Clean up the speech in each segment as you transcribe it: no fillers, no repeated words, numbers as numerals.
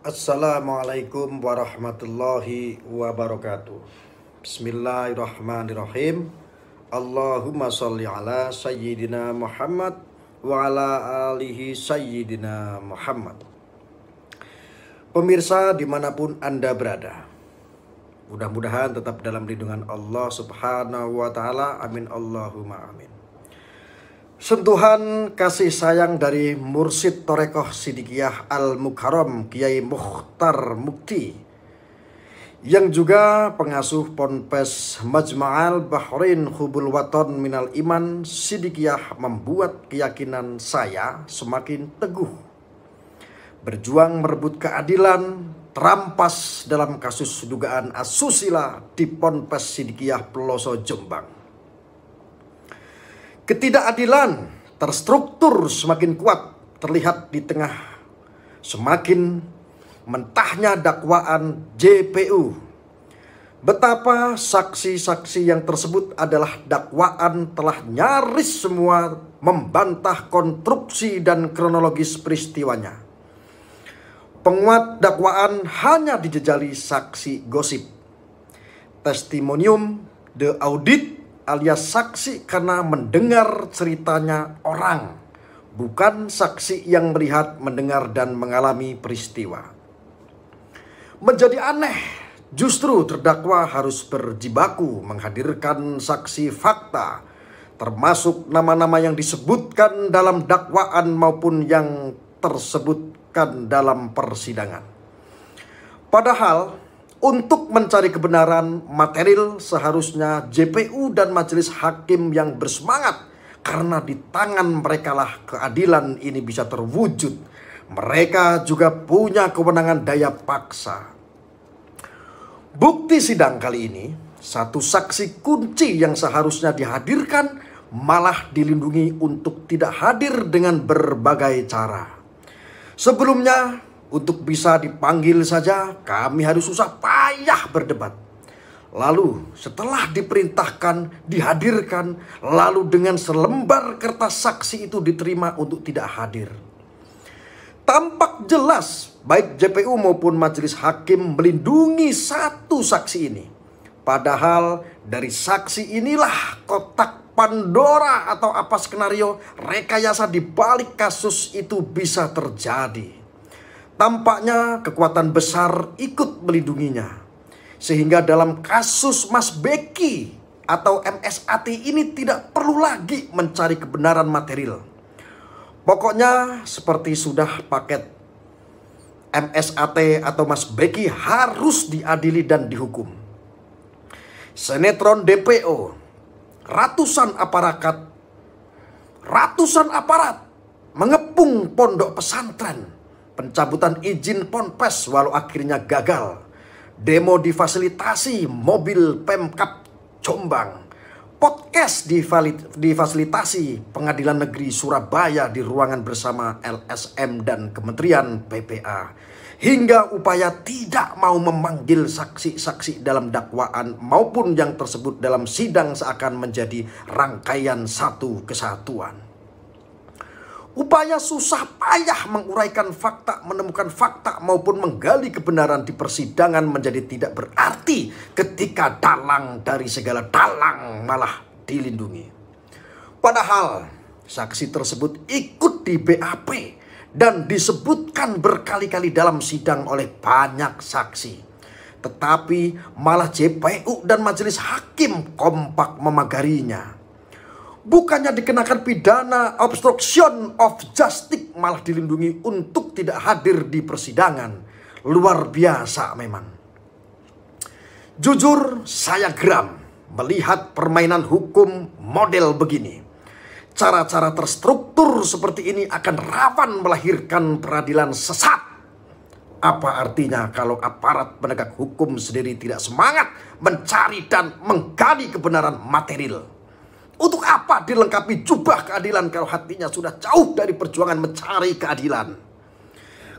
Assalamualaikum warahmatullahi wabarakatuh. Bismillahirrahmanirrahim. Allahumma sholli ala sayyidina Muhammad wa ala alihi sayyidina Muhammad. Pemirsa dimanapun Anda berada, mudah-mudahan tetap dalam lindungan Allah subhanahu wa ta'ala. Amin Allahumma amin. Sentuhan kasih sayang dari Mursyid Thoreqoh Sidikiyah Al-Mukarram Kiai Mukhtar Mukti, yang juga pengasuh Ponpes Majma'al Bahrain Hubul Waton Minal Iman Sidikiyah, membuat keyakinan saya semakin teguh. Berjuang merebut keadilan terampas dalam kasus dugaan asusila di Ponpes Sidikiyah Peloso Jombang. Ketidakadilan terstruktur semakin kuat terlihat di tengah semakin mentahnya dakwaan JPU. Betapa saksi-saksi yang tersebut adalah dakwaan telah nyaris semua membantah konstruksi dan kronologis peristiwanya. Penguat dakwaan hanya dijejali saksi gosip, testimonium de audit alias saksi karena mendengar ceritanya orang, bukan saksi yang melihat, mendengar, dan mengalami peristiwa. Menjadi aneh, justru terdakwa harus berjibaku menghadirkan saksi fakta, termasuk nama-nama yang disebutkan dalam dakwaan maupun yang tersebutkan dalam persidangan. Padahal untuk mencari kebenaran material seharusnya JPU dan majelis hakim yang bersemangat, karena di tangan merekalah keadilan ini bisa terwujud. Mereka juga punya kewenangan daya paksa. Bukti sidang kali ini, satu saksi kunci yang seharusnya dihadirkan malah dilindungi untuk tidak hadir dengan berbagai cara. Sebelumnya, untuk bisa dipanggil saja kami harus susah payah berdebat. Lalu setelah diperintahkan, dihadirkan, lalu dengan selembar kertas saksi itu diterima untuk tidak hadir. Tampak jelas baik JPU maupun majelis hakim melindungi satu saksi ini. Padahal dari saksi inilah kotak Pandora atau apa skenario rekayasa di balik kasus itu bisa terjadi. Tampaknya kekuatan besar ikut melindunginya. Sehingga dalam kasus Mas Beki atau MSAT ini tidak perlu lagi mencari kebenaran material. Pokoknya seperti sudah paket, MSAT atau Mas Beki harus diadili dan dihukum. Sinetron DPO, ratusan aparat mengepung pondok pesantren. Pencabutan izin ponpes walau akhirnya gagal. Demo difasilitasi mobil Pemkab Jombang. Podcast difasilitasi Pengadilan Negeri Surabaya di ruangan bersama LSM dan Kementerian PPA. Hingga upaya tidak mau memanggil saksi-saksi dalam dakwaan maupun yang tersebut dalam sidang seakan menjadi rangkaian satu kesatuan. Upaya susah payah menguraikan fakta, menemukan fakta maupun menggali kebenaran di persidangan menjadi tidak berarti ketika dalang dari segala dalang malah dilindungi. Padahal saksi tersebut ikut di BAP dan disebutkan berkali-kali dalam sidang oleh banyak saksi. Tetapi malah JPU dan majelis hakim kompak memagarinya. Bukannya dikenakan pidana obstruction of justice, malah dilindungi untuk tidak hadir di persidangan. Luar biasa memang. Jujur saya geram melihat permainan hukum model begini. Cara-cara terstruktur seperti ini akan rawan melahirkan peradilan sesat. Apa artinya kalau aparat penegak hukum sendiri tidak semangat mencari dan menggali kebenaran material? Untuk apa dilengkapi jubah keadilan kalau hatinya sudah jauh dari perjuangan mencari keadilan?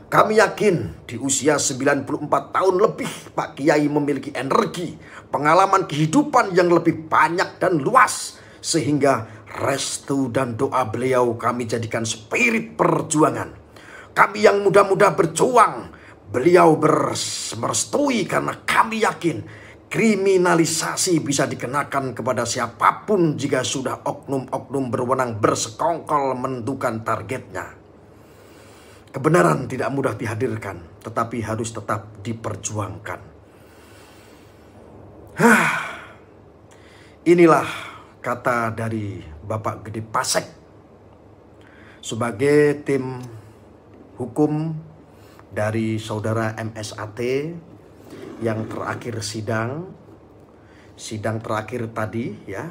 Kami yakin di usia 94 tahun lebih Pak Kiai memiliki energi, pengalaman kehidupan yang lebih banyak dan luas. Sehingga restu dan doa beliau kami jadikan spirit perjuangan. Kami yang muda-muda berjuang Beliau merestui karena kami yakin kriminalisasi bisa dikenakan kepada siapapun jika sudah oknum-oknum berwenang bersekongkol menentukan targetnya. Kebenaran tidak mudah dihadirkan, tetapi harus tetap diperjuangkan. Inilah kata dari Bapak Gede Pasek sebagai tim hukum dari saudara MSAT yang terakhir sidang terakhir tadi ya.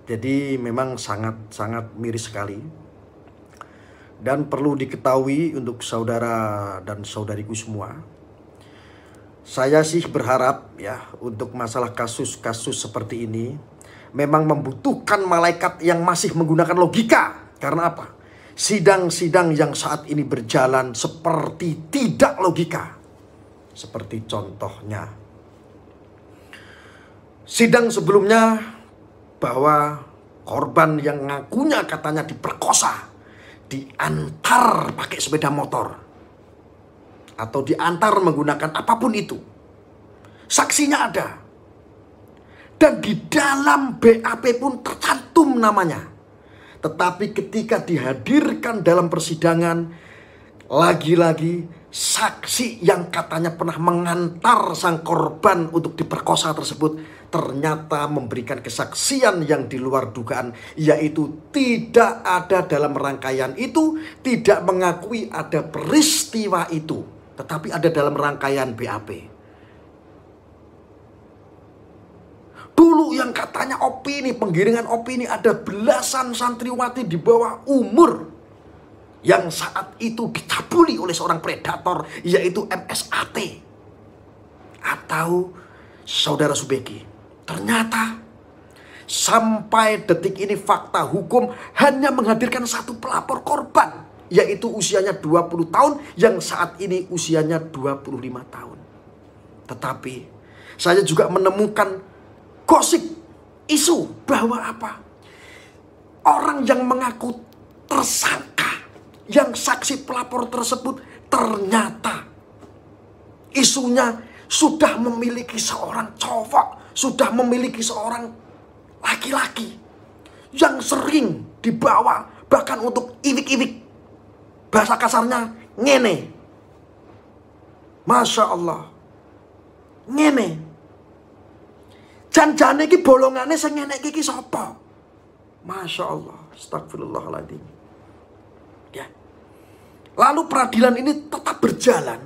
Jadi memang sangat miris sekali. Dan perlu diketahui untuk saudara dan saudariku semua, saya sih berharap ya untuk masalah kasus-kasus seperti ini memang membutuhkan malaikat yang masih menggunakan logika. Karena apa? Sidang-sidang yang saat ini berjalan seperti tidak logika. Seperti contohnya sidang sebelumnya bahwa korban yang ngakunya katanya diperkosa diantar pakai sepeda motor atau diantar menggunakan apapun itu. Saksinya ada. Dan di dalam BAP pun tercantum namanya. Tetapi ketika dihadirkan dalam persidangan, lagi-lagi saksi yang katanya pernah mengantar sang korban untuk diperkosa tersebut ternyata memberikan kesaksian yang di luar dugaan, yaitu tidak ada dalam rangkaian itu, tidak mengakui ada peristiwa itu, tetapi ada dalam rangkaian BAP. Dulu yang katanya opini, penggiringan opini, ada belasan santriwati di bawah umur yang saat itu dicabuli oleh seorang predator, yaitu MSAT atau saudara Subeki. Ternyata sampai detik ini fakta hukum hanya menghadirkan satu pelapor korban, yaitu usianya 20 tahun yang saat ini usianya 25 tahun. Tetapi saya juga menemukan gosip, isu bahwa apa? Orang yang mengaku tersangka, yang saksi pelapor tersebut ternyata isunya sudah memiliki seorang cowok, sudah memiliki seorang laki-laki yang sering dibawa bahkan untuk iwik-iwik. Bahasa kasarnya ngene. Masya Allah. Ngene. Jan-jane iki bolongane sing ngene iki sapa? Masya Allah. Astagfirullahaladzim. Ya. Lalu peradilan ini tetap berjalan.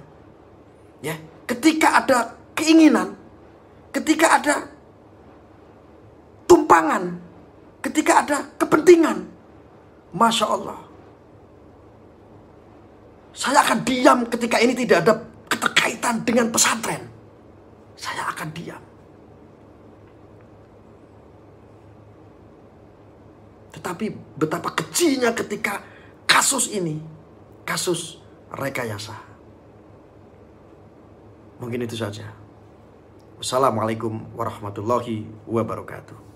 Ya, ketika ada keinginan, ketika ada tumpangan, ketika ada kepentingan, Masya Allah, saya akan diam ketika ini tidak ada keterkaitan dengan pesantren. Saya akan diam. Tetapi betapa kecilnya ketika kasus ini, kasus rekayasa. Mungkin itu saja. Wassalamualaikum warahmatullahi wabarakatuh.